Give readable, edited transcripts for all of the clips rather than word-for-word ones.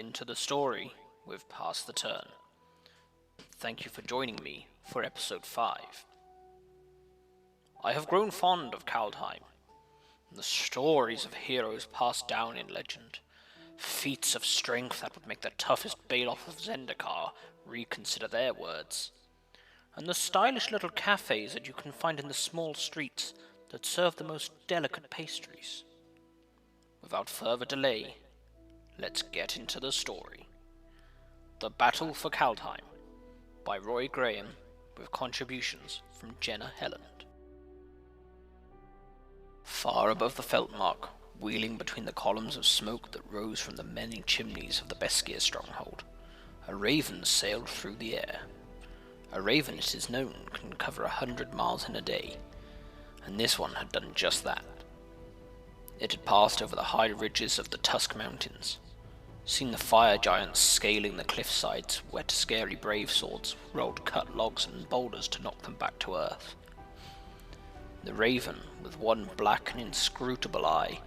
into the story with Past the Turn. Thank you for joining me for episode 5. I have grown fond of Kaldheim, and the stories of heroes passed down in legend, feats of strength that would make the toughest Bailiff of Zendikar reconsider their words, and the stylish little cafes that you can find in the small streets that serve the most delicate pastries. Without further delay, let's get into the story. The Battle for Kaldheim by Roy Graham, with contributions from Jenna Helland. Far above the Feldmark, wheeling between the columns of smoke that rose from the many chimneys of the Beskir stronghold, a raven sailed through the air. A raven, it is known, can cover 100 miles in a day, and this one had done just that. It had passed over the high ridges of the Tusk Mountains, seen the fire giants scaling the cliff sides where scary brave swords rolled cut logs and boulders to knock them back to earth. The raven, with one black and inscrutable eye,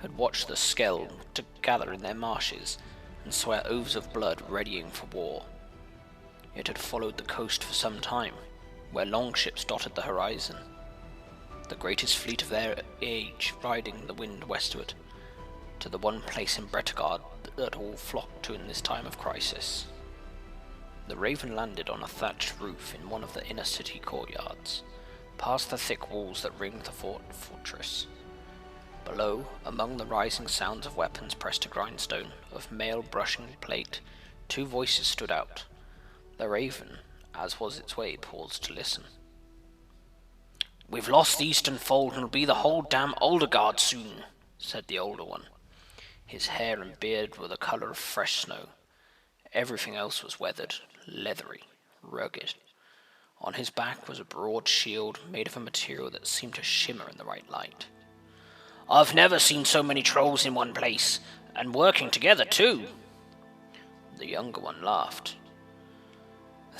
had watched the skell to gather in their marshes and swear oaths of blood readying for war. It had followed the coast for some time, where longships dotted the horizon, the greatest fleet of their age riding the wind westward, to the one place in Bretagard that all flocked to in this time of crisis. The raven landed on a thatched roof in one of the inner city courtyards, past the thick walls that ringed the fortress. Below, among the rising sounds of weapons pressed to grindstone, of mail brushing plate, two voices stood out. The raven, as was its way, paused to listen. "We've lost the eastern fold and it'll be the whole damn Olderguard soon," said the older one. His hair and beard were the colour of fresh snow. Everything else was weathered, leathery, rugged. On his back was a broad shield made of a material that seemed to shimmer in the right light. "I've never seen so many trolls in one place, and working together too." The younger one laughed.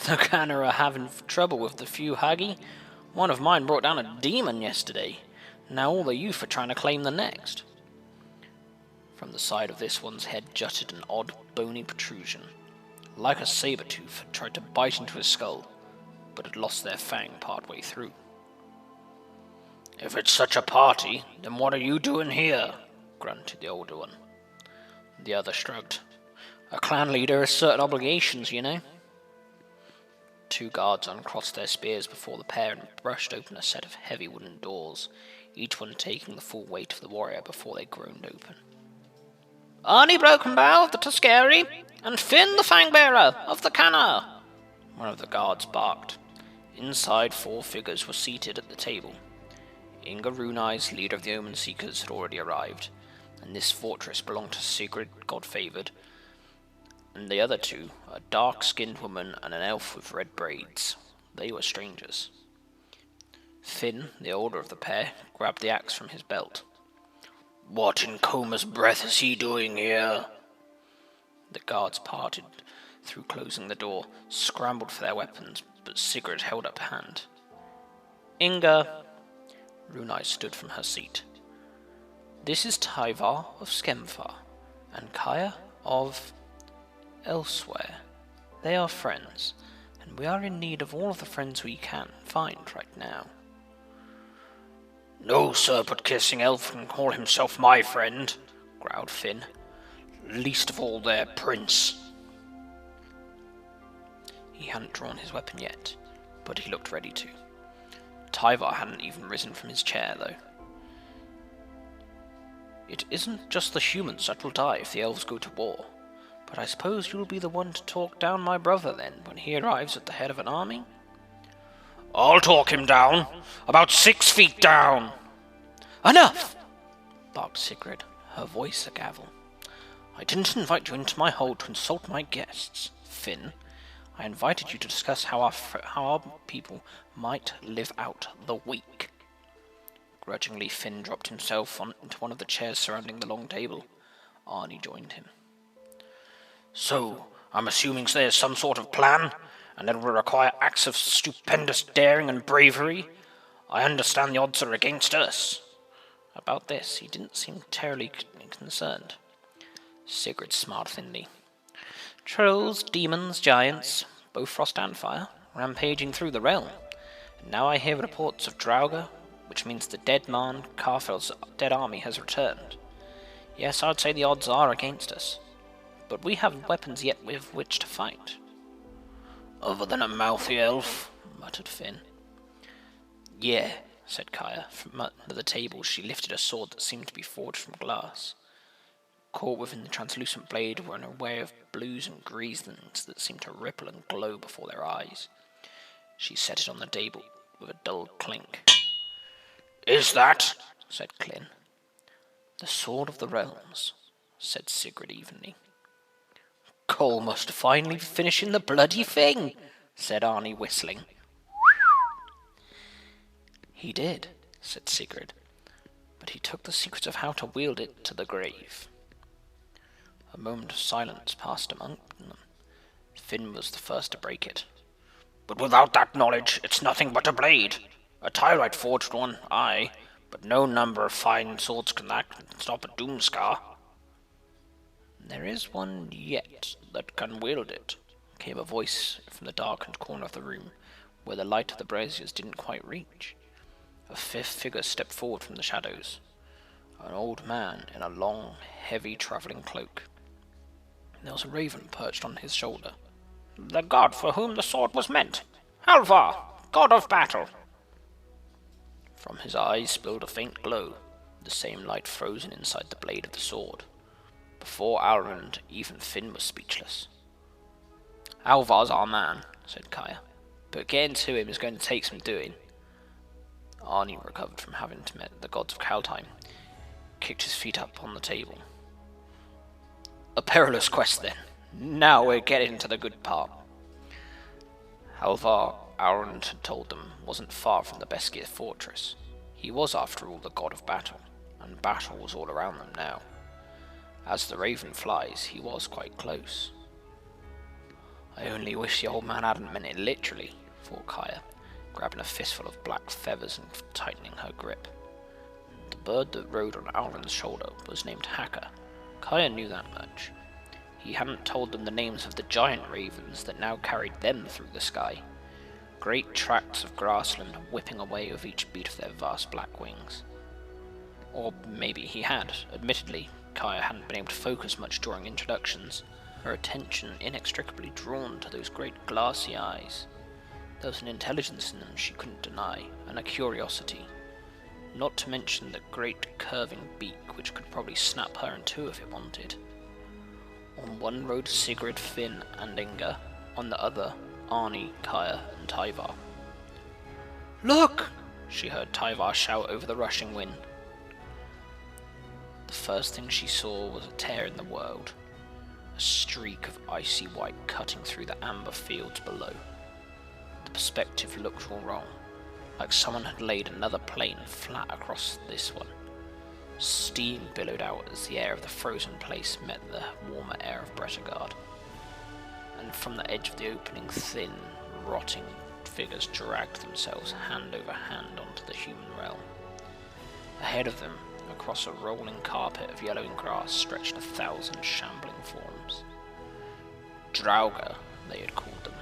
"The Canner are having trouble with the few Hagi. One of mine brought down a demon yesterday. Now all the youth are trying to claim the next." From the side of this one's head jutted an odd, bony protrusion. Like a saber-tooth had tried to bite into his skull, but had lost their fang partway through. "If it's such a party, then what are you doing here?" grunted the older one. The other shrugged. "A clan leader has certain obligations, you know." Two guards uncrossed their spears before the pair and brushed open a set of heavy wooden doors, each one taking the full weight of the warrior before they groaned open. "Arnie Brokenbow of the Tuskeri, and Finn the Fangbearer of the Canna," one of the guards barked. Inside, 4 figures were seated at the table. Inga Runai's, leader of the Omen Seekers, had already arrived, and this fortress belonged to Sigrid Godfavored, and the other two, a dark-skinned woman and an elf with red braids. They were strangers. Finn, the older of the pair, grabbed the axe from his belt. "What in Coma's breath is he doing here?" The guards parted through closing the door, scrambled for their weapons, but Sigrid held up a hand. "Inga." Runai stood from her seat. "This is Tyvar of Skemfar, and Kaya of Elsewhere. They are friends, and we are in need of all of the friends we can find right now." "No serpent-kissing elf can call himself my friend," growled Finn. "Least of all their prince." He hadn't drawn his weapon yet, but he looked ready to. Tyvar hadn't even risen from his chair, though. "It isn't just the humans that will die if the elves go to war, but I suppose you'll be the one to talk down my brother then, when he arrives at the head of an army?" "I'll talk him down. About 6 feet down." "Enough!" barked Sigrid, her voice a gavel. "I didn't invite you into my hold to insult my guests, Finn. I invited you to discuss how our people might live out the week." Grudgingly, Finn dropped himself into one of the chairs surrounding the long table. Arnie joined him. "So, I'm assuming there's some sort of plan, and it will require acts of stupendous daring and bravery. I understand the odds are against us." About this, he didn't seem terribly concerned. Sigrid smiled thinly. Trolls, demons, giants, both frost and fire, rampaging through the realm. And now I hear reports of Draugr, which means the dead man Karfel's dead army has returned. Yes, I'd say the odds are against us, but we have weapons yet with which to fight. Other than a mouthy elf, muttered Finn. Yeah, said Kaya. From under the table she lifted a sword that seemed to be forged from glass. Caught within the translucent blade were an array of blues and greens that seemed to ripple and glow before their eyes. She set it on the table with a dull clink. Is that? Said Clin. The sword of the realms, said Sigrid evenly. Cole must finally be finishing the bloody thing, said Arnie, whistling. He did, said Sigrid, but he took the secret of how to wield it to the grave. A moment of silence passed among them. Finn was the first to break it. But without that knowledge, it's nothing but a blade. A Tyrite forged one, aye, but no number of fine swords can stop a doomskar. There is one yet that can wield it, came a voice from the darkened corner of the room, where the light of the braziers didn't quite reach. A fifth figure stepped forward from the shadows. An old man in a long, heavy travelling cloak. There was a raven perched on his shoulder. The god for whom the sword was meant. Halvar, god of battle. From his eyes spilled a faint glow, the same light frozen inside the blade of the sword. Before Alrund, even Finn was speechless. Alvar's our man, said Kaya, but getting to him is going to take some doing. Arnie recovered from having met the gods of Kaldheim, kicked his feet up on the table. A perilous quest then. Now we're getting to the good part. Halvar, Alrund had told them, wasn't far from the Beskir fortress. He was, after all, the god of battle, and battle was all around them now. As the raven flies, he was quite close. I only wish the old man hadn't meant it literally, thought Kaya, grabbing a fistful of black feathers and tightening her grip. The bird that rode on Alrund's shoulder was named Haka. Kaya knew that much. He hadn't told them the names of the giant ravens that now carried them through the sky. Great tracts of grassland whipping away with each beat of their vast black wings. Or maybe he had. Admittedly, Kaya hadn't been able to focus much during introductions, her attention inextricably drawn to those great glassy eyes. There was an intelligence in them she couldn't deny, and a curiosity. Not to mention the great curving beak which could probably snap her in two if it wanted. On one rode Sigrid, Finn, and Inga, on the other, Arnie, Kaya, and Tyvar. Look! She heard Tyvar shout over the rushing wind. The first thing she saw was a tear in the world, a streak of icy white cutting through the amber fields below. The perspective looked all wrong, like someone had laid another plane flat across this one. Steam billowed out as the air of the frozen place met the warmer air of Bretagard, and from the edge of the opening thin, rotting figures dragged themselves hand over hand onto the human realm. Ahead of them, across a rolling carpet of yellowing grass, stretched 1,000 shambling forms. Draugr, they had called them,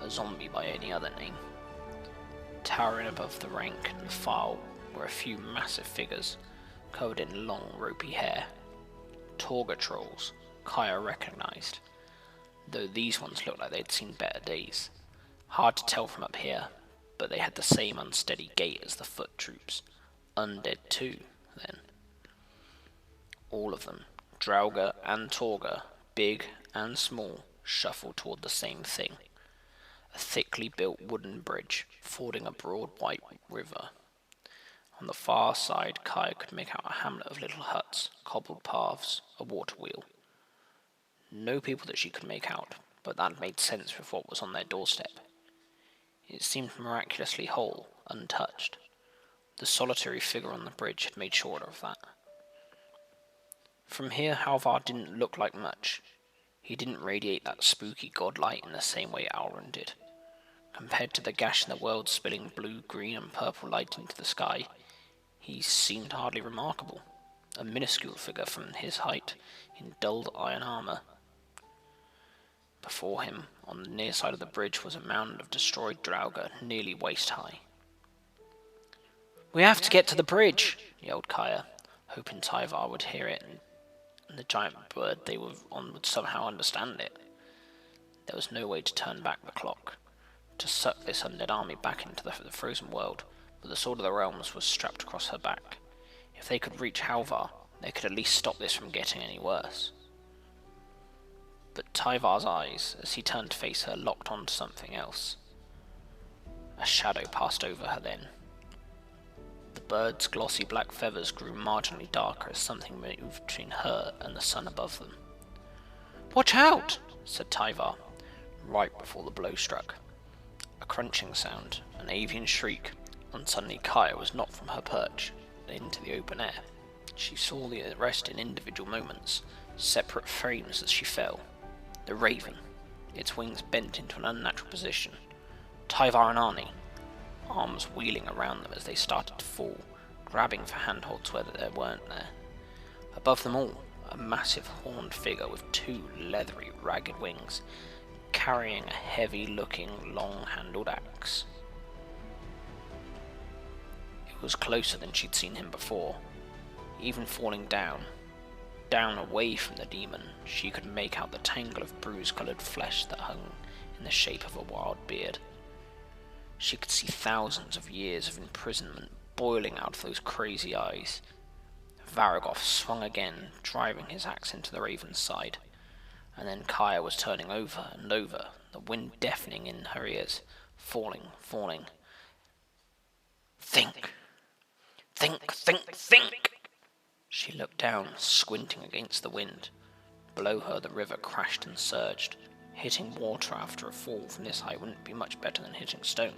a zombie by any other name. Towering above the rank and file were a few massive figures, covered in long, ropey hair. Torga trolls, Kaya recognized, though these ones looked like they'd seen better days. Hard to tell from up here, but they had the same unsteady gait as the foot troops. Undead too, then. All of them, Draugr and Torga, big and small, shuffled toward the same thing. A thickly built wooden bridge, fording a broad white river. On the far side, Kaya could make out a hamlet of little huts, cobbled paths, a water wheel. No people that she could make out, but that made sense with what was on their doorstep. It seemed miraculously whole, untouched. The solitary figure on the bridge had made sure of that. From here, Halvar didn't look like much. He didn't radiate that spooky godlight in the same way Alrund did. Compared to the gash in the world spilling blue, green, and purple light into the sky, he seemed hardly remarkable, a minuscule figure from his height, in dulled iron armour. Before him, on the near side of the bridge, was a mound of destroyed Draugr, nearly waist-high. "We have to get to the bridge," yelled Kaya, hoping Tyvar would hear it and the giant bird they were on would somehow understand it. There was no way to turn back the clock, to suck this undead army back into the frozen world, but the Sword of the Realms was strapped across her back. If they could reach Halvar, they could at least stop this from getting any worse. But Tyvar's eyes, as he turned to face her, locked onto something else. A shadow passed over her then. The bird's glossy black feathers grew marginally darker as something moved between her and the sun above them. "Watch out!" said Tyvar, right before the blow struck. A crunching sound, an avian shriek, and suddenly Kaya was knocked from her perch into the open air. She saw the rest in individual moments, separate frames as she fell. The raven, its wings bent into an unnatural position. Tyvar and Arnie, arms wheeling around them as they started to fall, grabbing for handholds where there weren't there. Above them all, a massive horned figure with two leathery, ragged wings, carrying a heavy-looking, long-handled axe. It was closer than she'd seen him before. Even falling down away from the demon, she could make out the tangle of bruise-coloured flesh that hung in the shape of a wild beard. She could see thousands of years of imprisonment boiling out of those crazy eyes. Varagov swung again, driving his axe into the raven's side, and then Kaya was turning over and over, the wind deafening in her ears, falling. Think! She looked down, squinting against the wind. Below her the river crashed and surged. Hitting water after a fall from this height wouldn't be much better than hitting stone.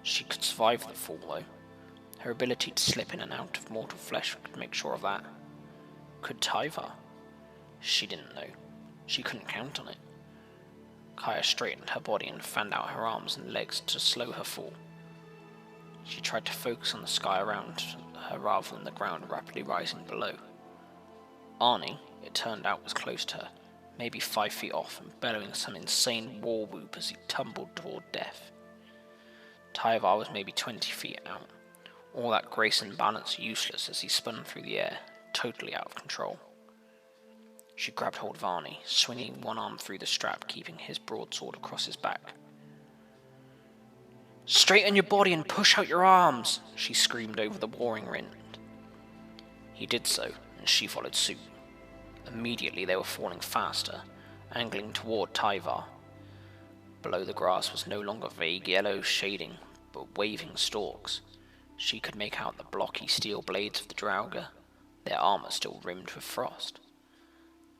She could survive the fall, though. Her ability to slip in and out of mortal flesh could make sure of that. Could Tyvar? She didn't know. She couldn't count on it. Kaya straightened her body and fanned out her arms and legs to slow her fall. She tried to focus on the sky around her rather than the ground rapidly rising below. Arnie, it turned out, was close to her, maybe 5 feet off, and bellowing some insane war whoop as he tumbled toward death. Tyvar was maybe 20 feet out, all that grace and balance useless as he spun through the air, totally out of control. She grabbed hold of Arnie, swinging one arm through the strap, keeping his broadsword across his back. "Straighten your body and push out your arms!" she screamed over the warring wind. He did so, and she followed suit. Immediately they were falling faster, angling toward Tyvar. Below the grass was no longer vague yellow shading, but waving stalks. She could make out the blocky steel blades of the Draugr, their armor still rimmed with frost.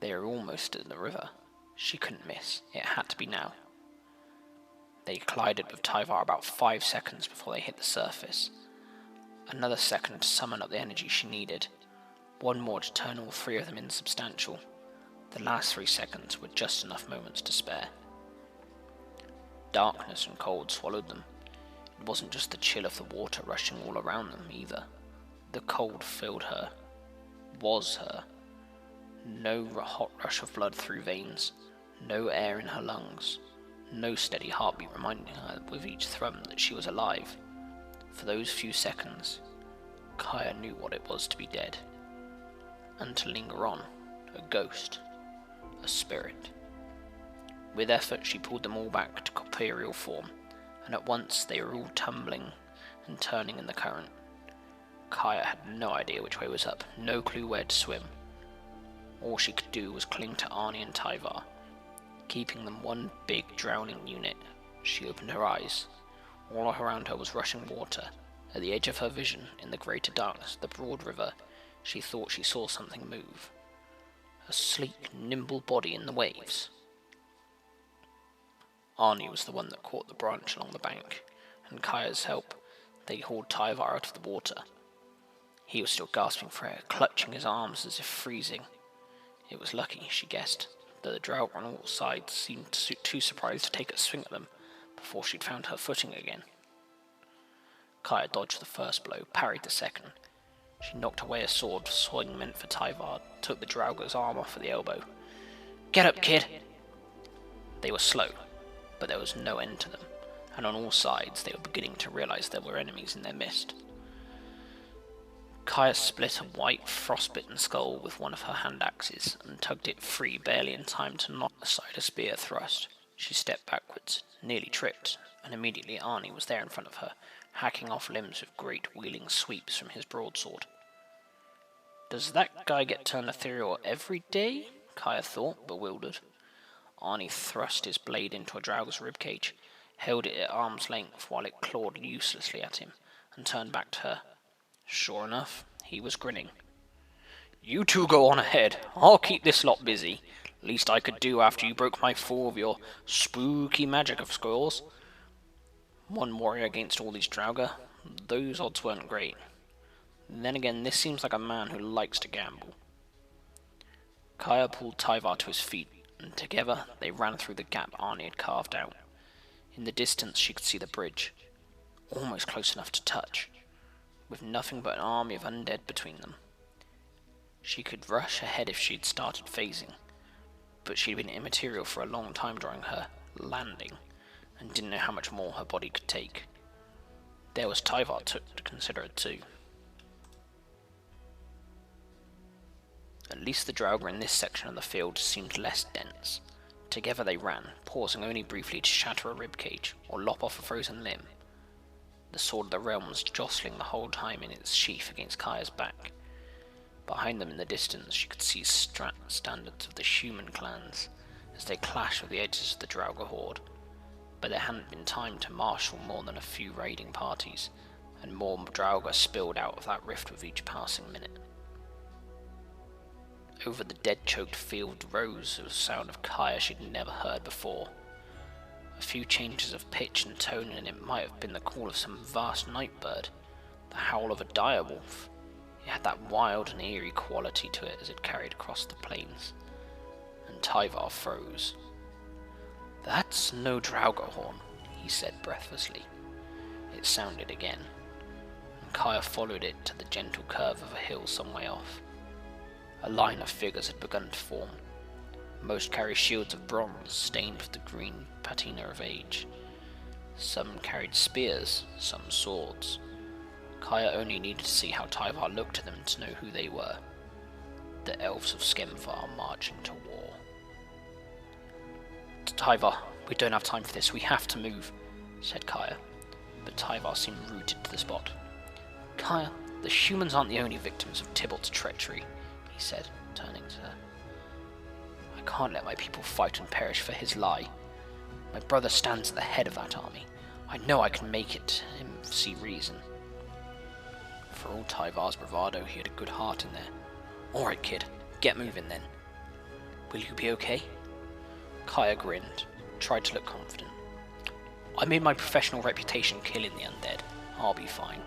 They were almost in the river. She couldn't miss. It had to be now. They collided with Tyvar about 5 seconds before they hit the surface. Another second to summon up the energy she needed. One more to turn all 3 of them insubstantial. The last 3 seconds were just enough moments to spare. Darkness and cold swallowed them. It wasn't just the chill of the water rushing all around them either. The cold filled her. Was her. No hot rush of blood through veins. No air in her lungs. No steady heartbeat reminding her with each thrum that she was alive. For those few seconds, Kaya knew what it was to be dead. And to linger on, a ghost, a spirit. With effort she pulled them all back to corporeal form, and at once they were all tumbling and turning in the current. Kaya had no idea which way was up, no clue where to swim. All she could do was cling to Arnie and Tyvar. Keeping them one big drowning unit, she opened her eyes. All around her was rushing water. At the edge of her vision, in the greater darkness, the broad river, she thought she saw something move. A sleek, nimble body in the waves. Arnie was the one that caught the branch along the bank, and Kaya's help, they hauled Tyvar out of the water. He was still gasping for air, clutching his arms as if freezing. It was lucky, she guessed, that the Draugr on all sides seemed too surprised to take a swing at them before she'd found her footing again. Kaya dodged the first blow, parried the second. She knocked away a sword swing meant for Tyvar, took the Draugr's arm off at the elbow. "Get up, kid!" They were slow, but there was no end to them, and on all sides they were beginning to realize there were enemies in their midst. Kaya split a white, frostbitten skull with one of her hand axes and tugged it free barely in time to knock aside a spear thrust. She stepped backwards, nearly tripped, and immediately Arnie was there in front of her, hacking off limbs with great wheeling sweeps from his broadsword. Does that guy get turned ethereal every day? Kaya thought, bewildered. Arnie thrust his blade into a Draugr's ribcage, held it at arm's length while it clawed uselessly at him, and turned back to her. Sure enough, he was grinning. You two go on ahead. I'll keep this lot busy. Least I could do after you broke my fall of your spooky magic, of course. One warrior against all these Draugr. Those odds weren't great. Then again, this seems like a man who likes to gamble. Kaya pulled Tyvar to his feet, and together they ran through the gap Arnie had carved out. In the distance she could see the bridge, almost close enough to touch, with nothing but an army of undead between them. She could rush ahead if she'd started phasing, but she'd been immaterial for a long time during her landing, and didn't know how much more her body could take. There was Tyvar to consider it too. At least the Draugr in this section of the field seemed less dense. Together they ran, pausing only briefly to shatter a ribcage or lop off a frozen limb. The sword of the realm was jostling the whole time in its sheath against Kaya's back. Behind them in the distance she could see standards of the human clans as they clashed with the edges of the Draugr horde, but there hadn't been time to marshal more than a few raiding parties, and more Draugr spilled out of that rift with each passing minute. Over the dead-choked field rose a sound of Kaya she'd never heard before. A few changes of pitch and tone, and it might have been the call of some vast night bird, the howl of a direwolf. It had that wild and eerie quality to it as it carried across the plains, and Tyvar froze. That's no Draugr horn, he said breathlessly. It sounded again, and Kaya followed it to the gentle curve of a hill some way off. A line of figures had begun to form. Most carried shields of bronze, stained with the green patina of age. Some carried spears, some swords. Kaya only needed to see how Tyvar looked to them to know who they were. The elves of Skemvar marching to war. Tyvar, we don't have time for this, we have to move, said Kaya, but Tyvar seemed rooted to the spot. Kaya, the humans aren't the only victims of Tybalt's treachery, he said, turning to her. I can't let my people fight and perish for his lie. My brother stands at the head of that army. I know I can make it him see reason. For all Tyvar's bravado, he had a good heart in there. Alright, kid, get moving then. Will you be okay? Kaya grinned, tried to look confident. I made my professional reputation killing the undead. I'll be fine.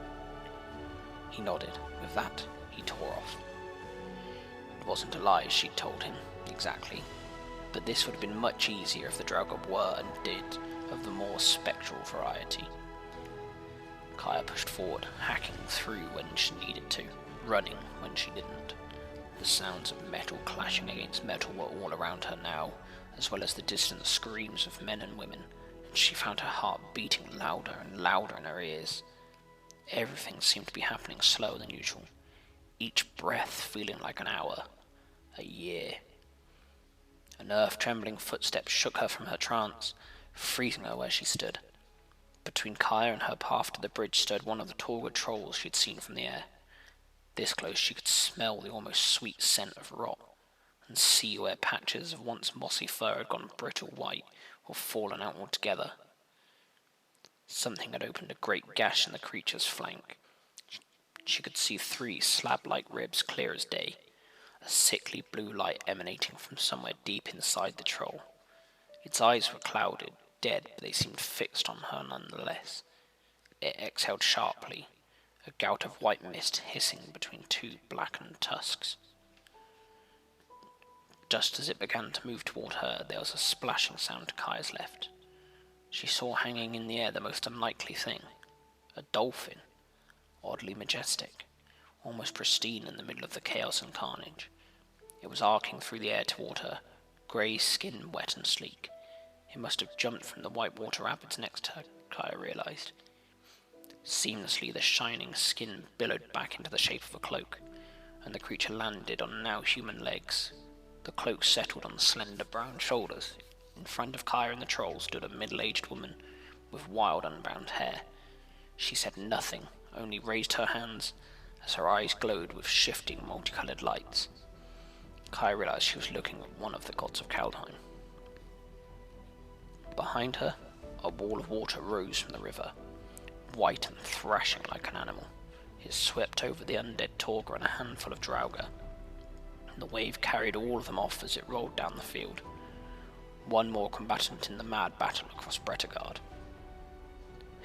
He nodded. With that, he tore off. It wasn't a lie she'd told him, exactly, but this would have been much easier if the Draugr were and did of the more spectral variety. Kaya pushed forward, hacking through when she needed to, running when she didn't. The sounds of metal clashing against metal were all around her now, as well as the distant screams of men and women, and she found her heart beating louder and louder in her ears. Everything seemed to be happening slower than usual, each breath feeling like an hour, a year. An earth-trembling footstep shook her from her trance, freezing her where she stood. Between Kaya and her path to the bridge stood one of the Torgid trolls she had seen from the air. This close she could smell the almost sweet scent of rot, and see where patches of once mossy fur had gone brittle white or fallen out altogether. Something had opened a great gash in the creature's flank. She could see 3 slab-like ribs clear as day, a sickly blue light emanating from somewhere deep inside the troll. Its eyes were clouded, dead, but they seemed fixed on her nonetheless. It exhaled sharply, a gout of white mist hissing between 2 blackened tusks. Just as it began to move toward her, there was a splashing sound to Kaya's left. She saw hanging in the air the most unlikely thing, a dolphin, oddly majestic, almost pristine in the middle of the chaos and carnage. It was arcing through the air toward her, grey skin wet and sleek. It must have jumped from the white water rapids next to her, Kaya realized. Seamlessly, the shining skin billowed back into the shape of a cloak, and the creature landed on now human legs. The cloak settled on slender brown shoulders. In front of Kaya and the troll stood a middle-aged woman with wild, unbound hair. She said nothing, only raised her hands as her eyes glowed with shifting, multicolored lights. Kaya realized she was looking at one of the gods of Kaldheim. Behind her, a wall of water rose from the river, white and thrashing like an animal. It swept over the undead Torga and a handful of Draugr. The wave carried all of them off as it rolled down the field. One more combatant in the mad battle across Bretagard.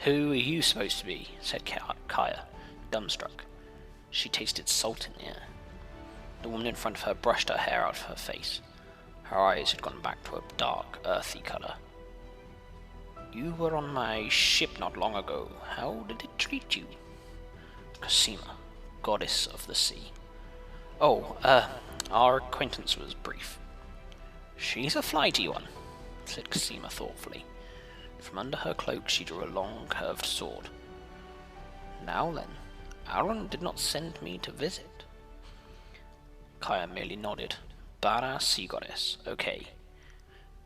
"Who are you supposed to be?" said Kaya, dumbstruck. She tasted salt in the air. The woman in front of her brushed her hair out of her face. Her eyes had gone back to a dark, earthy colour. "You were on my ship not long ago. How did it treat you?" "Cosima, goddess of the sea." "Oh, our acquaintance was brief." "She's a flighty one," said Cosima thoughtfully. From under her cloak she drew a long, curved sword. "Now then, Aaron did not send me to visit." Kaya merely nodded. "Badass sea goddess. Okay.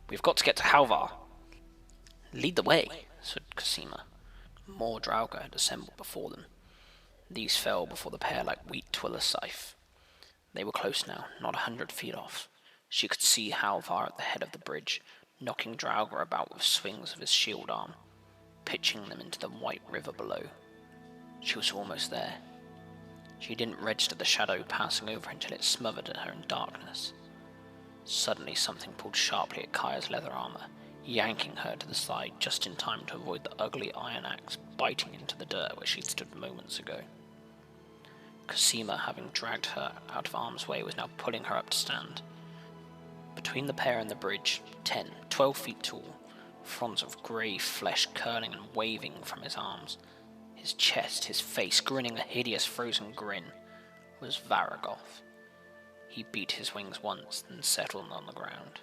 We've got to get to Halvar." "Lead the way," said Cosima. More Draugr had assembled before them. These fell before the pair like wheat to a scythe. They were close now, not 100 feet off. She could see Halvar at the head of the bridge, knocking Draugr about with swings of his shield arm, pitching them into the white river below. She was almost there. She didn't register the shadow passing over until it smothered her in darkness. Suddenly something pulled sharply at Kaya's leather armor, yanking her to the side just in time to avoid the ugly iron axe biting into the dirt where she'd stood moments ago. Cosima, having dragged her out of harm's way, was now pulling her up to stand. Between the pair and the bridge, 10, 12 feet tall, fronds of grey flesh curling and waving from his arms, his chest, his face grinning a hideous frozen grin, was Varagoth. He beat his wings once, then settled on the ground.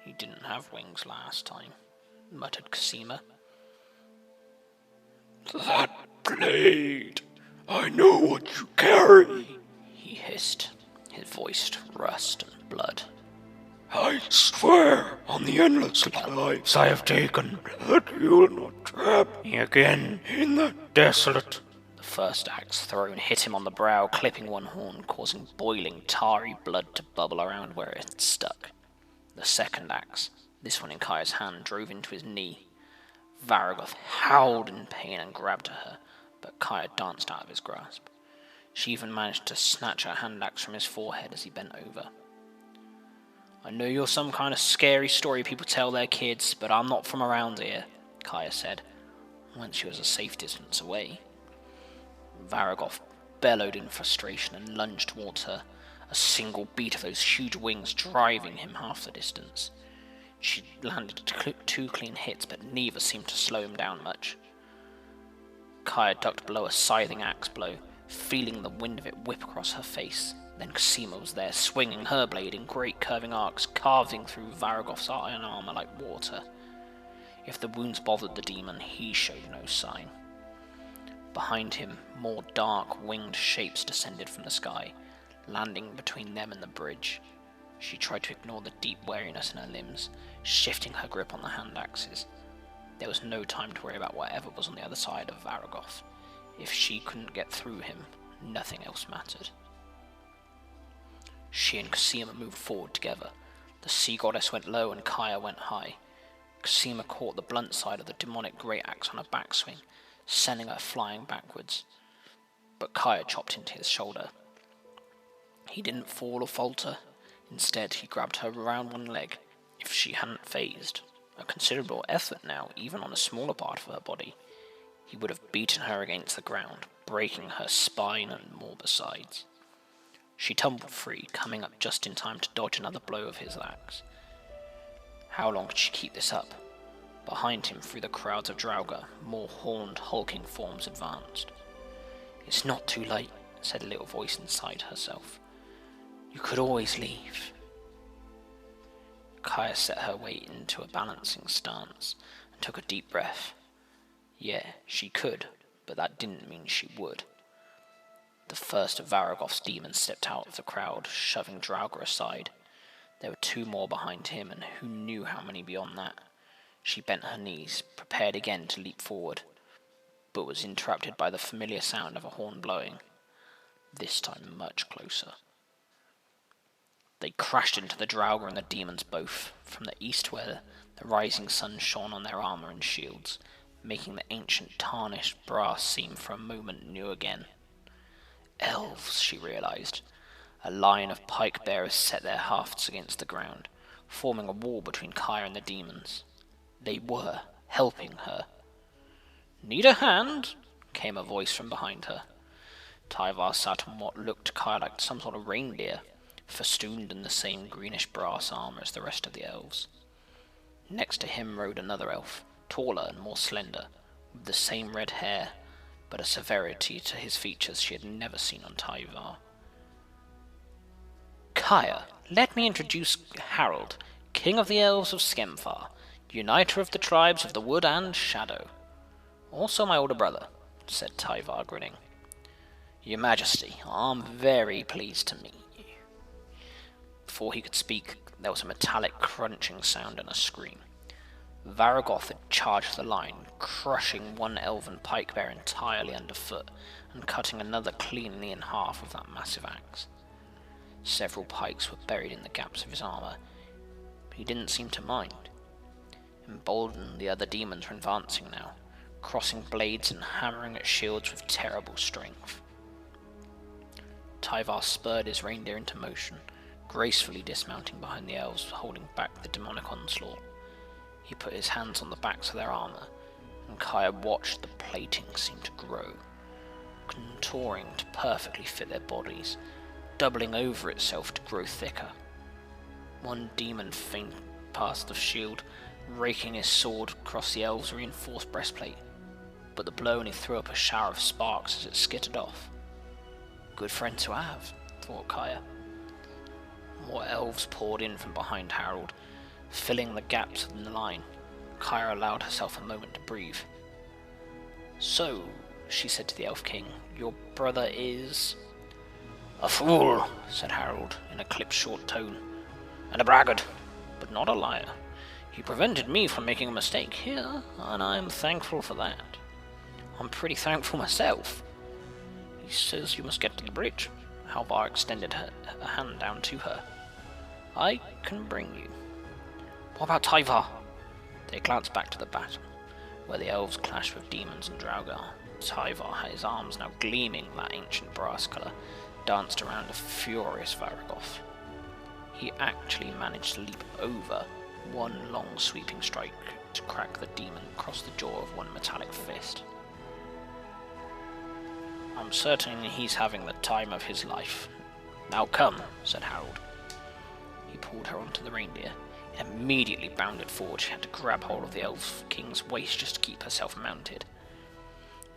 "He didn't have wings last time," muttered Cosima. "That blade! I know what you carry," he hissed, his voice rust and blood. "I swear on the endless lives I have taken that you will not trap me again in the desolate." The first axe thrown hit him on the brow, clipping one horn, causing boiling, tarry blood to bubble around where it had stuck. The second axe, this one in Kaya's hand, drove into his knee. Varagoth howled in pain and grabbed at her, but Kaya danced out of his grasp. She even managed to snatch her hand axe from his forehead as he bent over. "I know you're some kind of scary story people tell their kids, but I'm not from around here," Kaya said, once she was a safe distance away. Varagoth bellowed in frustration and lunged towards her, a single beat of those huge wings driving him half the distance. She landed 2 clean hits, but neither seemed to slow him down much. Kaya ducked below a scything axe blow, feeling the wind of it whip across her face. Then Cosima was there, swinging her blade in great curving arcs, carving through Varagoth's iron armor like water. If the wounds bothered the demon, he showed no sign. Behind him, more dark, winged shapes descended from the sky, landing between them and the bridge. She tried to ignore the deep weariness in her limbs, shifting her grip on the hand axes. There was no time to worry about whatever was on the other side of Varagoth. If she couldn't get through him, nothing else mattered. She and Cosima moved forward together. The sea goddess went low and Kaya went high. Cosima caught the blunt side of the demonic great axe on her backswing, sending her flying backwards. But Kaya chopped into his shoulder. He didn't fall or falter. Instead, he grabbed her around one leg. If she hadn't phased, a considerable effort now, even on a smaller part of her body, he would have beaten her against the ground, breaking her spine and more besides. She tumbled free, coming up just in time to dodge another blow of his axe. How long could she keep this up? Behind him, through the crowds of Draugr, more horned, hulking forms advanced. "It's not too late," said a little voice inside herself. "You could always leave." Kaya set her weight into a balancing stance and took a deep breath. Yeah, she could, but that didn't mean she would. The first of Varagof's demons stepped out of the crowd, shoving Draugr aside. There were 2 more behind him, and who knew how many beyond that. She bent her knees, prepared again to leap forward, but was interrupted by the familiar sound of a horn blowing, this time much closer. They crashed into the Draugr and the demons both, from the east where the rising sun shone on their armour and shields, making the ancient tarnished brass seem for a moment new again. Elves, she realised. A line of pike-bearers set their hafts against the ground, forming a wall between Kaya and the demons. They were helping her. "Need a hand?" came a voice from behind her. Tyvar sat on what looked to Kaya like some sort of reindeer, festooned in the same greenish brass armour as the rest of the elves. Next to him rode another elf, taller and more slender, with the same red hair, but a severity to his features she had never seen on Tyvar. "Kaya, let me introduce Harold, King of the Elves of Skemfar, uniter of the tribes of the Wood and Shadow. Also my older brother," said Tyvar, grinning. "Your Majesty, I'm very pleased to meet you." Before he could speak, there was a metallic crunching sound and a scream. Varagoth had charged the line, crushing one elven pike-bearer entirely underfoot and cutting another cleanly in half with that massive axe. Several pikes were buried in the gaps of his armour, but he didn't seem to mind. Emboldened, the other demons were advancing now, crossing blades and hammering at shields with terrible strength. Tyvar spurred his reindeer into motion, gracefully dismounting behind the elves, holding back the demonic onslaught. He put his hands on the backs of their armour, and Kaya watched the plating seem to grow, contouring to perfectly fit their bodies, doubling over itself to grow thicker. One demon feigned past the shield, raking his sword across the elves' reinforced breastplate, but the blow only threw up a shower of sparks as it skittered off. Good friend to have, thought Kaya. More elves poured in from behind Harold, filling the gaps in the line. Kaya allowed herself a moment to breathe. "So," she said to the Elf King, "your brother is—" "A fool," said Harold, in a clipped-short tone, "and a braggart, but not a liar. He prevented me from making a mistake here, and I am thankful for that. I'm pretty thankful myself. He says you must get to the bridge." Halvar extended a hand down to her. "I can bring you." "What about Tyvar?" They glanced back to the battle, where the elves clashed with demons and Draugr. Tyvar, his arms now gleaming that ancient brass colour, danced around a furious Varagoth. He actually managed to leap over one long sweeping strike to crack the demon across the jaw of one metallic fist. "I'm certain he's having the time of his life. Now come," said Harold. He pulled her onto the reindeer. It immediately bounded forward. She had to grab hold of the Elf King's waist just to keep herself mounted.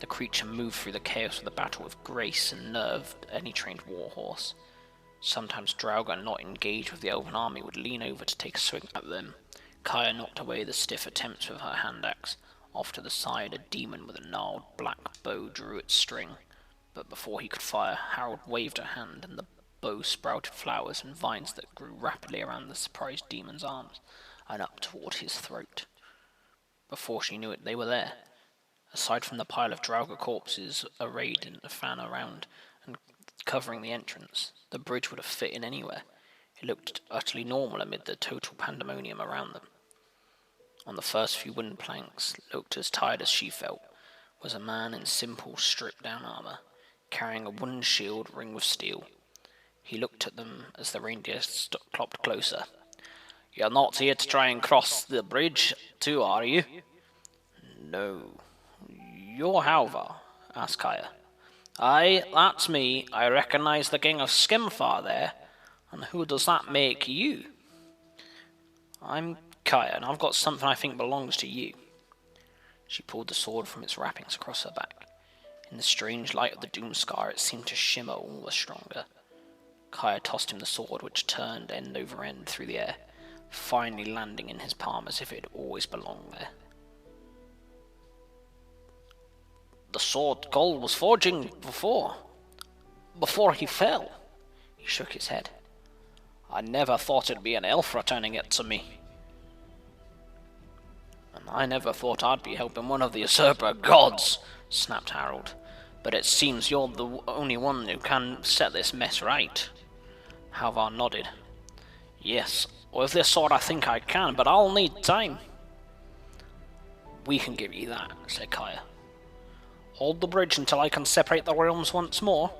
The creature moved through the chaos of the battle with grace and nerve any trained warhorse. Sometimes Draugr, not engaged with the elven army, would lean over to take a swing at them. Kaya knocked away the stiff attempts with her hand axe. Off to the side, a demon with a gnarled black bow drew its string, but before he could fire, Harold waved her hand, and the bow sprouted flowers and vines that grew rapidly around the surprised demon's arms and up toward his throat. Before she knew it, they were there. Aside from the pile of Draugr corpses arrayed in a fan around and covering the entrance, the bridge would have fit in anywhere. It looked utterly normal amid the total pandemonium around them. On the first few wooden planks, looked as tired as she felt, was a man in simple stripped-down armour, carrying a wooden shield ringed with steel. He looked at them as the reindeer clopped closer. "You're not here to try and cross the bridge, too, are you?" "No." "You're Halvar?" asked Kaya. "Aye, that's me. I recognise the King of Skemfar there. And who does that make you?" "I'm Kaya, and I've got something I think belongs to you." She pulled the sword from its wrappings across her back. In the strange light of the doomskar, it seemed to shimmer all the stronger. Kaya tossed him the sword, which turned end over end through the air, finally landing in his palm as if it had always belonged there. The sword Gold was forging before he fell. He shook his head. I never thought it'd be an elf returning it to me. And I never thought I'd be helping one of the usurper gods, snapped Harold. But it seems you're the only one who can set this mess right. Halvar nodded. Yes, with this sword I think I can, but I'll need time. We can give you that, said Kaya. Hold the bridge until I can separate the realms once more.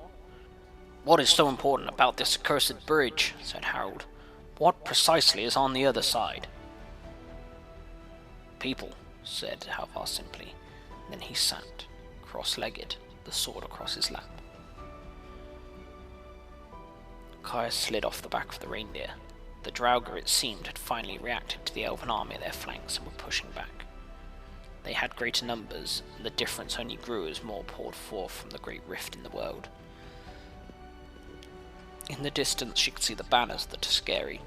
What is so important about this accursed bridge? Said Harold. What precisely is on the other side? People, said Halvar simply. Then he sat, cross-legged, the sword across his lap. Kaya slid off the back of the reindeer. The Draugr, it seemed, had finally reacted to the elven army at their flanks and were pushing back. They had greater numbers, and the difference only grew as more poured forth from the great rift in the world. In the distance she could see the banners of the Tuskeri,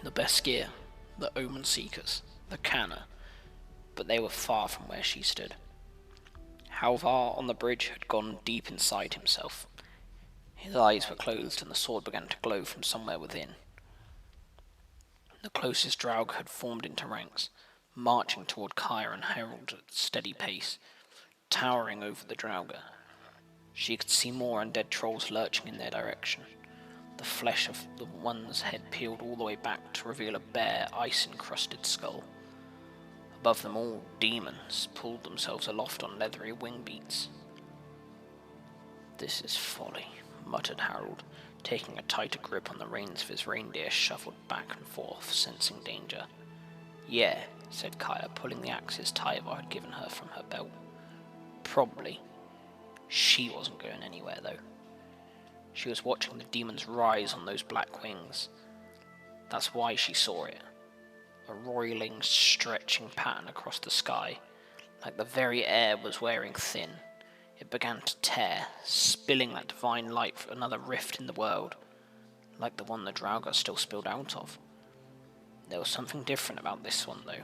the Beskir, the Omen Seekers, the Canna, but they were far from where she stood. Halvar on the bridge had gone deep inside himself. His eyes were closed and the sword began to glow from somewhere within. The closest Draug had formed into ranks, marching toward Kaya and Harold at a steady pace, towering over the Draugr. She could see more undead trolls lurching in their direction, the flesh of the one's head peeled all the way back to reveal a bare, ice-encrusted skull. Above them all, demons pulled themselves aloft on leathery wing beats. This is folly, muttered Harold, taking a tighter grip on the reins of his reindeer, shuffled back and forth, sensing danger. Yeah, said Kaya, pulling the axes Tyvar had given her from her belt. Probably. She wasn't going anywhere, though. She was watching the demons rise on those black wings. That's why she saw it. A roiling, stretching pattern across the sky, like the very air was wearing thin. It began to tear, spilling that divine light for another rift in the world, like the one the Draugr still spilled out of. There was something different about this one, though.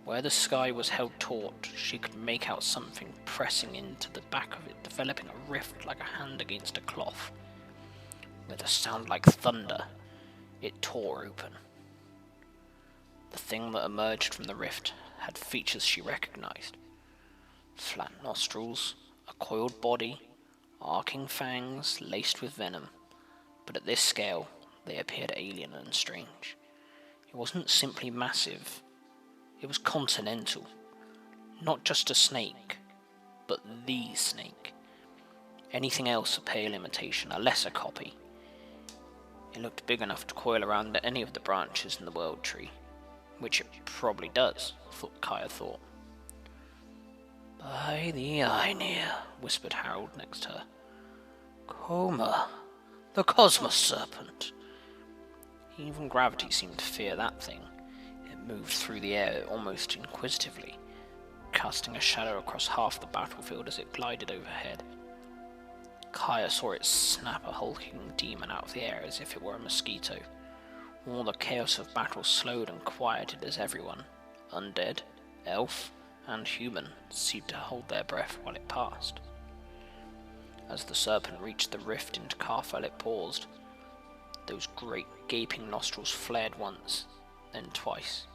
Where the sky was held taut, she could make out something pressing into the back of it, developing a rift like a hand against a cloth. With a sound like thunder, it tore open. The thing that emerged from the rift had features she recognized. Flat nostrils, a coiled body, arcing fangs laced with venom, but at this scale they appeared alien and strange. It wasn't simply massive, it was continental. Not just a snake, but the snake. Anything else a pale imitation, a lesser copy. It looked big enough to coil around any of the branches in the World Tree, which it probably does, Kaya thought. By the Einir, whispered Harold next to her. Koma, the Cosmos Serpent. Even gravity seemed to fear that thing. It moved through the air almost inquisitively, casting a shadow across half the battlefield as it glided overhead. Kaya saw it snap a hulking demon out of the air as if it were a mosquito. All the chaos of battle slowed and quieted as everyone, undead, elf, and human, seemed to hold their breath while it passed. As the serpent reached the rift into Karfel, it paused. Those great gaping nostrils flared once, then twice.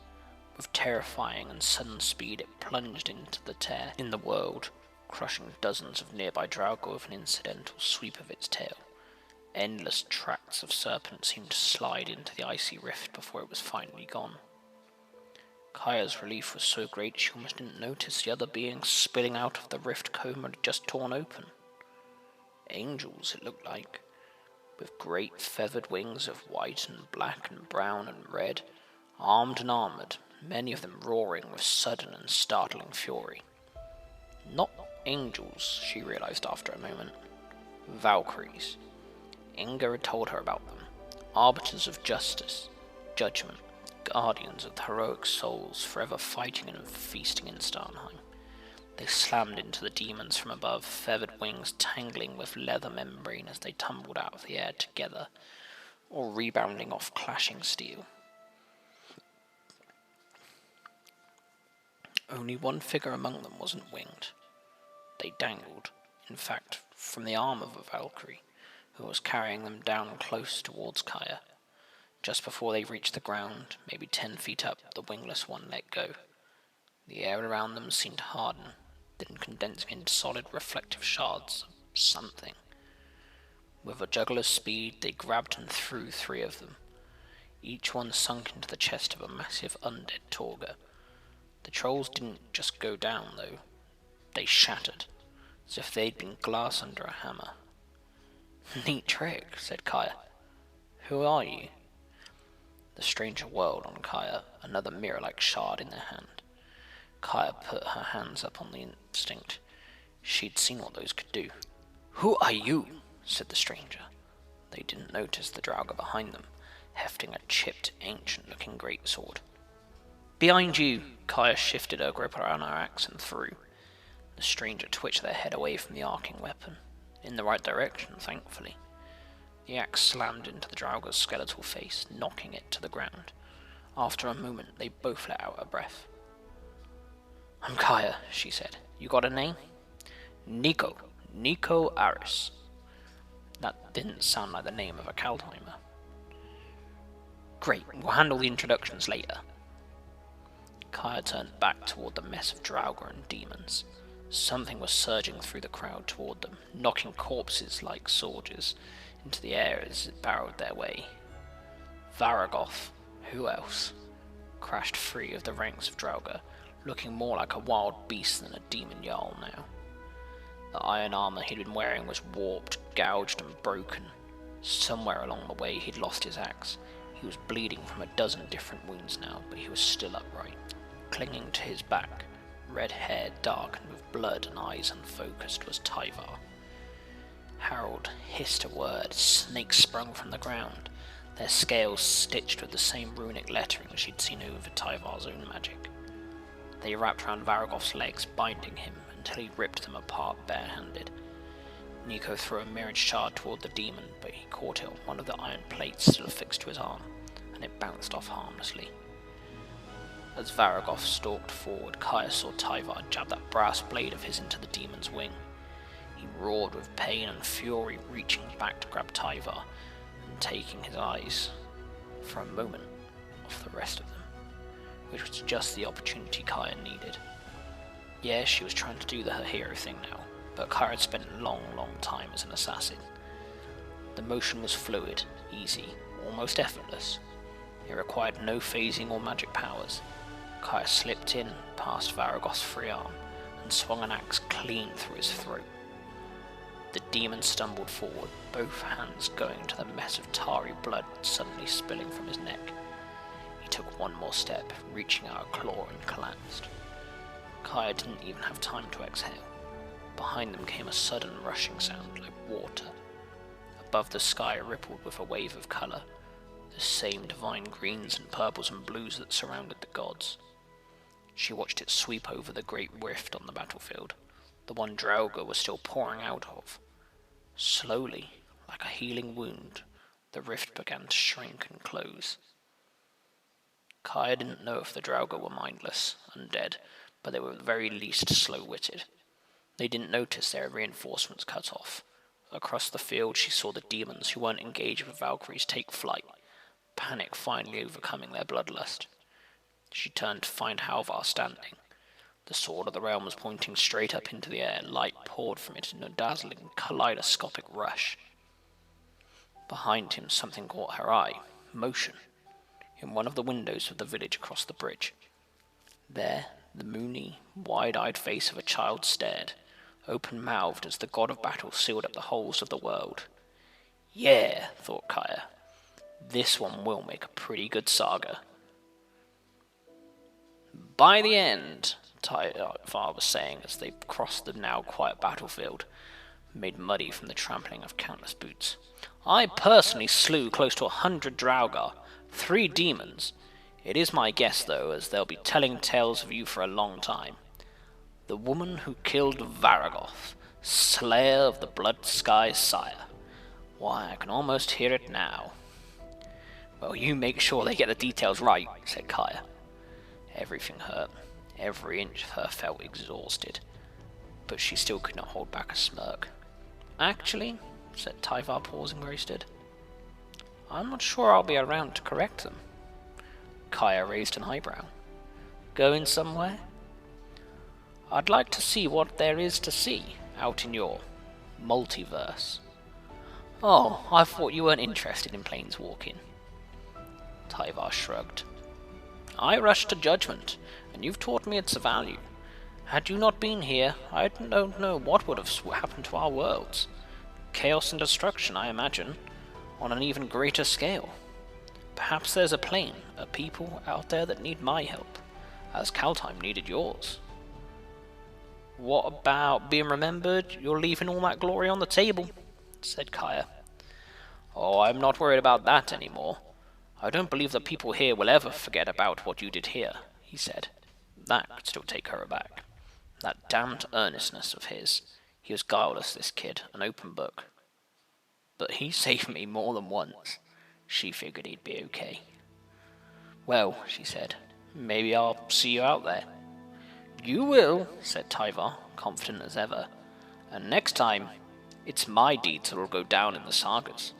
With terrifying and sudden speed it plunged into the tear in the world, crushing dozens of nearby Draugr with an incidental sweep of its tail. Endless tracts of serpent seemed to slide into the icy rift before it was finally gone. Kaya's relief was so great she almost didn't notice the other beings spilling out of the rift Koma had just torn open. Angels, it looked like, with great feathered wings of white and black and brown and red, armed and armoured, many of them roaring with sudden and startling fury. Not angels, she realised after a moment. Valkyries. Inga had told her about them. Arbiters of justice, judgment, guardians of the heroic souls forever fighting and feasting in Starnheim. They slammed into the demons from above, feathered wings tangling with leather membrane as they tumbled out of the air together, or rebounding off clashing steel. Only one figure among them wasn't winged. They dangled, in fact, from the arm of a Valkyrie, who was carrying them down close towards Kaya. Just before they reached the ground, maybe 10 feet up, the wingless one let go. The air around them seemed to harden, then condensing into solid reflective shards of something. With a juggler's speed, they grabbed and threw 3 of them. Each one sunk into the chest of a massive undead Torga. The trolls didn't just go down, though. They shattered, as if they'd been glass under a hammer. "Neat trick," said Kaya. "Who are you?" The stranger whirled on Kaya, another mirror-like shard in their hand. Kaya put her hands up on the instinct. She'd seen what those could do. "Who are you?" said the stranger. They didn't notice the Draugr behind them, hefting a chipped, ancient-looking greatsword. "Behind you!" Kaya shifted her grip around her axe and threw. The stranger twitched their head away from the arcing weapon. In the right direction, thankfully. The axe slammed into the Draugr's skeletal face, knocking it to the ground. After a moment, they both let out a breath. "I'm Kaya," she said. "You got a name?" Nico Aris." That didn't sound like the name of a Kaldheimer. "Great, we'll handle the introductions later." Kaya turned back toward the mess of Draugr and demons. Something was surging through the crowd toward them, knocking corpses like soldiers into the air as it barreled their way. Varagoth, who else, crashed free of the ranks of Draugr, looking more like a wild beast than a demon jarl now. The iron armor he'd been wearing was warped, gouged, and broken. Somewhere along the way he'd lost his axe. He was bleeding from a dozen different wounds now, but he was still upright. Clinging to his back, red hair darkened with blood and eyes unfocused, was Tyvar. Harold hissed a word. Snakes sprung from the ground, their scales stitched with the same runic lettering she'd seen over Tyvar's own magic. They wrapped round Varagoth's legs, binding him until he ripped them apart barehanded. Nico threw a mirrored shard toward the demon, but he caught it on one of the iron plates still affixed to his arm, and it bounced off harmlessly. As Varagoth stalked forward, Kaya saw Tyvar jab that brass blade of his into the demon's wing. He roared with pain and fury, reaching back to grab Tyvar, and taking his eyes, for a moment, off the rest of them, which was just the opportunity Kaya needed. Yeah, she was trying to do her hero thing now, but Kaya had spent a long time as an assassin. The motion was fluid, easy, almost effortless. It required no phasing or magic powers. Kaya slipped in past Varagoth's free arm and swung an axe clean through his throat. The demon stumbled forward, both hands going to the mess of tarry blood suddenly spilling from his neck. He took one more step, reaching out a claw, and collapsed. Kaya didn't even have time to exhale. Behind them came a sudden rushing sound like water. Above the sky rippled with a wave of colour, the same divine greens and purples and blues that surrounded the gods. She watched it sweep over the great rift on the battlefield, the one Draugr was still pouring out of. Slowly, like a healing wound, the rift began to shrink and close. Kaya didn't know if the Draugr were mindless, undead, but they were at the very least slow-witted. They didn't notice their reinforcements cut off. Across the field she saw the demons who weren't engaged with Valkyries take flight, panic finally overcoming their bloodlust. She turned to find Halvar standing. The sword of the realm was pointing straight up into the air, light poured from it in a dazzling, kaleidoscopic rush. Behind him something caught her eye, motion, in one of the windows of the village across the bridge. There, the moony, wide-eyed face of a child stared, open-mouthed as the god of battle sealed up the holes of the world. Yeah, thought Kaya, this one will make a pretty good saga. By the end, Tyvar was saying as they crossed the now quiet battlefield, made muddy from the trampling of countless boots, I personally slew close to 100 Draugr, 3 demons. It is my guess, though, as they'll be telling tales of you for a long time. The woman who killed Varagoth, slayer of the Blood Sky Sire. Why, I can almost hear it now. Well, you make sure they get the details right, said Kaya. Everything hurt. Every inch of her felt exhausted, but she still could not hold back a smirk. "Actually," said Tyvar, pausing where he stood, "I'm not sure I'll be around to correct them." Kaya raised an eyebrow. "Going somewhere?" "I'd like to see what there is to see out in your multiverse." "Oh, I thought you weren't interested in planeswalking." Tyvar shrugged. "I rush to judgment, and you've taught me its value. Had you not been here, I don't know what would have happened to our worlds. Chaos and destruction, I imagine, on an even greater scale. Perhaps there's a plane, a people out there that need my help, as Kaldheim needed yours." "What about being remembered? You're leaving all that glory on the table," said Kaya. "Oh, I'm not worried about that anymore. I don't believe the people here will ever forget about what you did here," he said. That could still take her aback. That damned earnestness of his. He was guileless, this kid, an open book. But he saved me more than once. She figured he'd be okay. "Well," she said, "maybe I'll see you out there." "You will," said Tyvar, confident as ever. "And next time, it's my deeds that will go down in the sagas."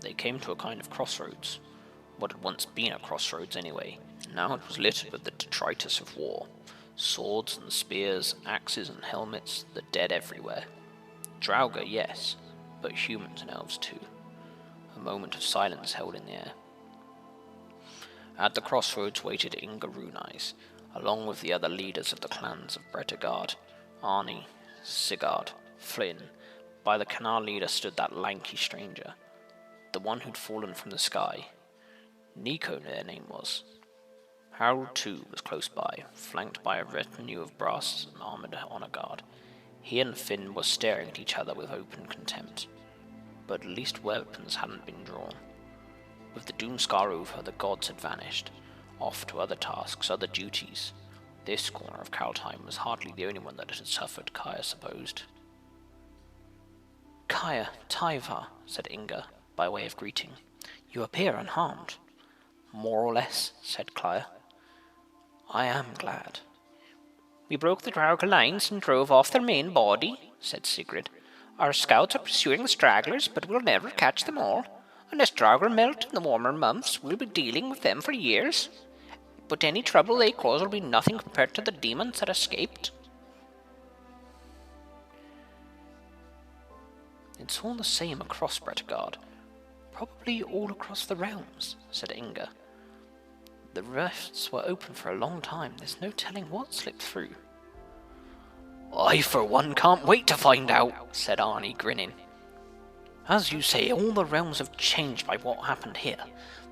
They came to a kind of crossroads. What had once been a crossroads anyway. Now it was littered with the detritus of war. Swords and spears, axes and helmets, the dead everywhere. Draugr, yes, but humans and elves too. A moment of silence held in the air. At the crossroads waited Inga Runais, along with the other leaders of the clans of Bretagard, Arnie, Sigurd, Flynn. By the canal leader stood that lanky stranger, the one who'd fallen from the sky. Nico, their name was. Harold, too, was close by, flanked by a retinue of brass and armoured honour guard. He and Finn were staring at each other with open contempt, but at least weapons hadn't been drawn. With the doomskar over, the gods had vanished, off to other tasks, other duties. This corner of Kaldheim was hardly the only one that had suffered, Kaya supposed. "Kaya, Tyvar," said Inga, by way of greeting. "You appear unharmed." "More or less," said Kaya. "I am glad." "We broke the Draugr lines and drove off their main body," said Sigrid. "Our scouts are pursuing the stragglers, but we'll never catch them all. Unless Draugr melt in the warmer months, we'll be dealing with them for years. But any trouble they cause will be nothing compared to the demons that escaped." "It's all the same across Bretagard. Probably all across the realms," said Inga. "The rifts were open for a long time. There's no telling what slipped through." "I, for one, can't wait to find out," said Arnie, grinning. "As you say, all the realms have changed by what happened here.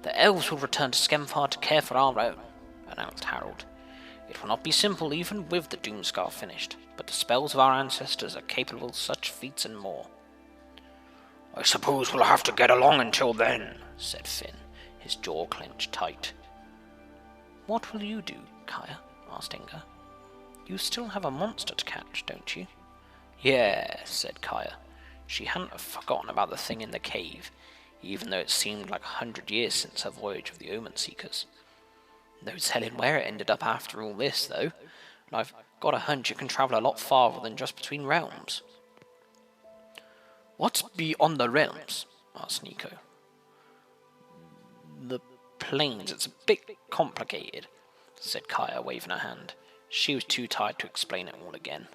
The elves will return to Skemfar to care for our own," announced Harold. "It will not be simple even with the doomskar finished, but the spells of our ancestors are capable of such feats and more." "I suppose we'll have to get along until then," said Finn, his jaw clenched tight. "What will you do, Kaya?" asked Inga. "You still have a monster to catch, don't you?" "Yeah," said Kaya. She hadn't forgotten about the thing in the cave, even though it seemed like 100 years since her voyage of the Omen Seekers. No telling where it ended up after all this, though, and I've got a hunch it can travel a lot farther than just between realms. "What's beyond the realms?" asked Nico. "The planes. It's a bit complicated," said Kaya, waving her hand. She was too tired to explain it all again.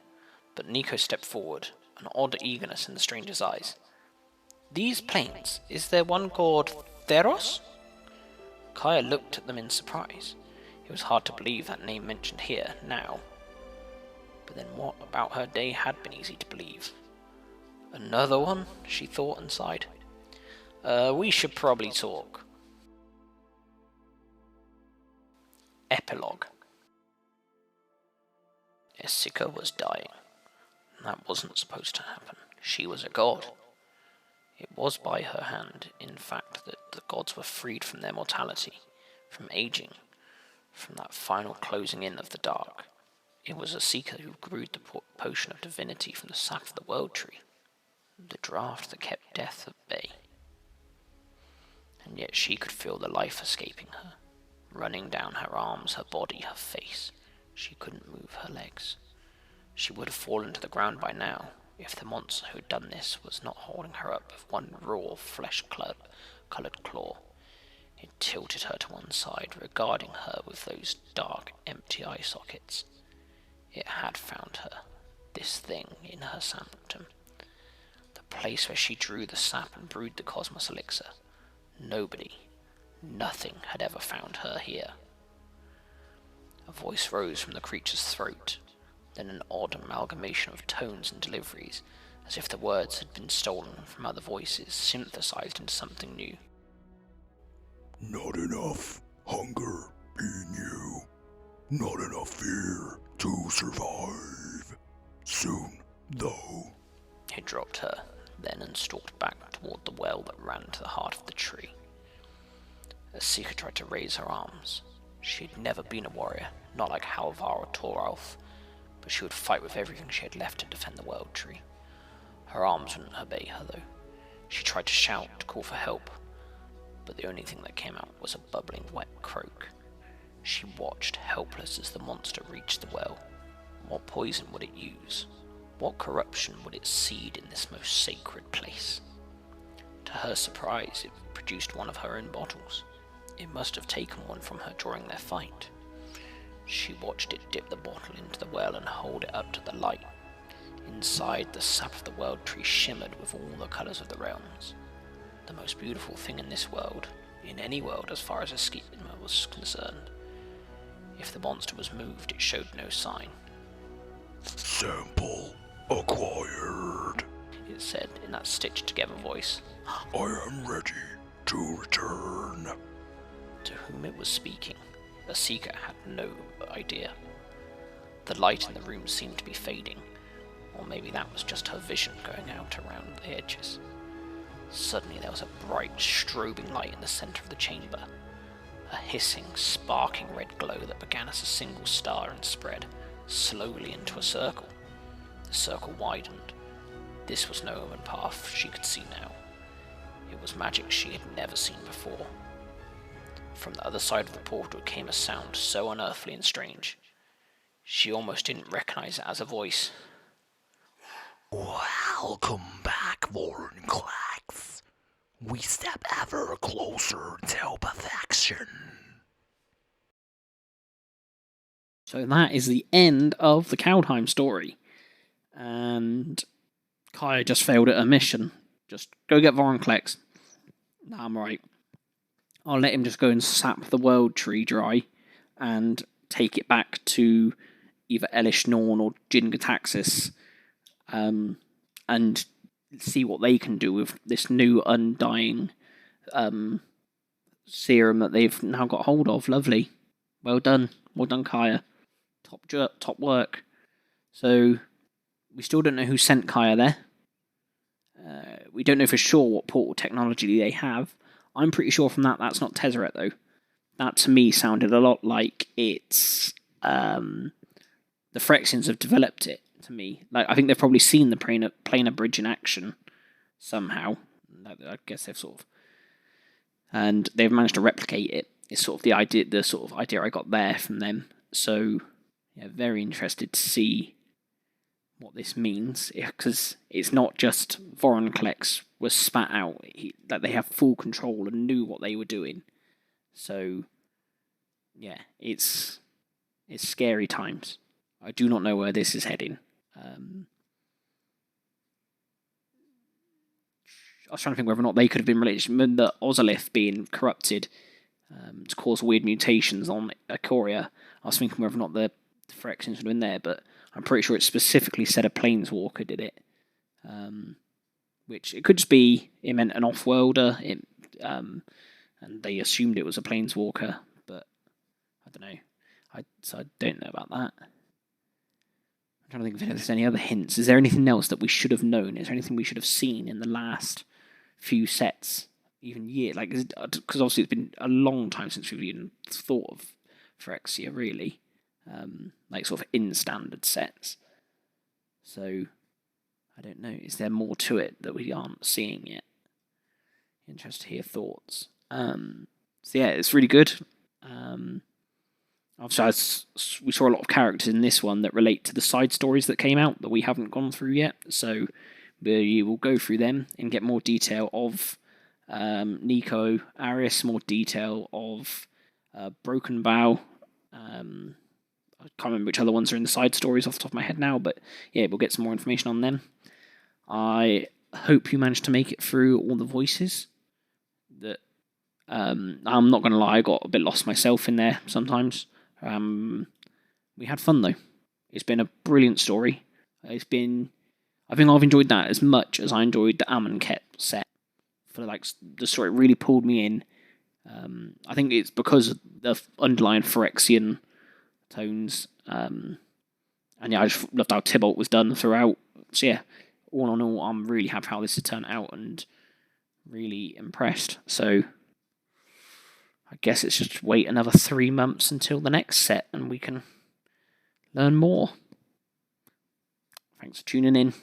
But Nico stepped forward, an odd eagerness in the stranger's eyes. "These planes, is there one called Theros?" Kaya looked at them in surprise. It was hard to believe that name mentioned here, now. But then what about her day had been easy to believe? "Another one?" she thought and sighed. We should probably talk." Epilogue. Essika was dying. That wasn't supposed to happen. She was a god. It was by her hand, in fact, that the gods were freed from their mortality, from aging, from that final closing in of the dark. It was Essika who brewed the potion of divinity from the sap of the world tree, the draught that kept death at bay. And yet she could feel the life escaping her, running down her arms, her body, her face. She couldn't move her legs. She would have fallen to the ground by now if the monster who had done this was not holding her up with one raw, flesh-coloured claw. It tilted her to one side, regarding her with those dark, empty eye sockets. It had found her, this thing in her sanctum, the place where she drew the sap and brewed the cosmos elixir. Nobody, nothing had ever found her here. A voice rose from the creature's throat, then an odd amalgamation of tones and deliveries, as if the words had been stolen from other voices, synthesized into something new. Not enough hunger in you. Not enough fear to survive. Soon, though. He dropped her, then, and stalked back toward the well that ran to the heart of the tree. Asika tried to raise her arms. She had never been a warrior, not like Halvar or Toralf, but she would fight with everything she had left to defend the World Tree. Her arms wouldn't obey her, though. She tried to shout, to call for help, but the only thing that came out was a bubbling wet croak. She watched, helpless, as the monster reached the well. What poison would it use? What corruption would it seed in this most sacred place? To her surprise, it produced one of her own bottles. It must have taken one from her during their fight. She watched it dip the bottle into the well and hold it up to the light. Inside, the sap of the World Tree shimmered with all the colours of the realms. The most beautiful thing in this world, in any world as far as a schema was concerned. If the monster was moved, it showed no sign. Sample acquired. It said in that stitched-together voice. I am ready to return. To whom it was speaking, Asika had no idea. The light in the room seemed to be fading, or maybe that was just her vision going out around the edges. Suddenly there was a bright, strobing light in the centre of the chamber, a hissing, sparking red glow that began as a single star and spread slowly into a circle. The circle widened. This was no omen path she could see now. It was magic she had never seen before. From the other side of the portal came a sound so unearthly and strange. She almost didn't recognize it as a voice. Welcome back, Vorinclex. We step ever closer to perfection. So that is the end of the Kaldheim story. And Kaya just failed at a mission. Just go get Vorinclex. Nah, I'm right. I'll let him just go and sap the World Tree dry and take it back to either Elish Norn or Jin-Gitaxias, and see what they can do with this new undying serum that they've now got hold of. Lovely. Well done. Well done, Kaya. Top work. So, we still don't know who sent Kaya there. We don't know for sure what portal technology they have. I'm pretty sure from that's not Tezzeret, though. That, to me, sounded a lot like it's... the Phyrexians have developed it, to me. Like, I think they've probably seen the planar bridge in action somehow. I guess they've sort of... And they've managed to replicate it. It's sort of the sort of idea I got there from them. So, yeah, very interested to see what this means, because it's not just Vorinclex was spat out, that they have full control and knew what they were doing. So, yeah, it's scary times. I do not know where this is heading. I was trying to think whether or not they could have been related. Remember the Ozolith being corrupted to cause weird mutations on Ikoria. I was thinking whether or not the Phyrexians would have been there, but I'm pretty sure it specifically said a Planeswalker did it. Which it could just be it meant an off-worlder, and they assumed it was a Planeswalker, but I don't know. So I don't know about that. I'm trying to think if there's any other hints. Is there anything else that we should have known? Is there anything we should have seen in the last few sets? Even year? Like, because obviously it's been a long time since we've even thought of Phyrexia, really. Like, sort of in standard sets. So, I don't know. Is there more to it that we aren't seeing yet? Interested to hear thoughts. So yeah, it's really good. Obviously, we saw a lot of characters in this one that relate to the side stories that came out that we haven't gone through yet. So we will go through them and get more detail of Nico, Arius, more detail of Broken Bow. I can't remember which other ones are in the side stories off the top of my head now, but yeah, we'll get some more information on them. I hope you managed to make it through all the voices. That I'm not going to lie, I got a bit lost myself in there sometimes. We had fun though. It's been a brilliant story. I think I've enjoyed that as much as I enjoyed the Amonkhet set. For like the story really pulled me in. I think it's because of the underlying Phyrexian tones. And yeah, I just loved how Tybalt was done throughout. So yeah, all in all, I'm really happy how this has turned out and really impressed. So I guess it's just wait another 3 months until the next set and we can learn more. Thanks for tuning in.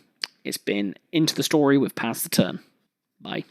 It's been Into the Story with Pass the Turn. Bye.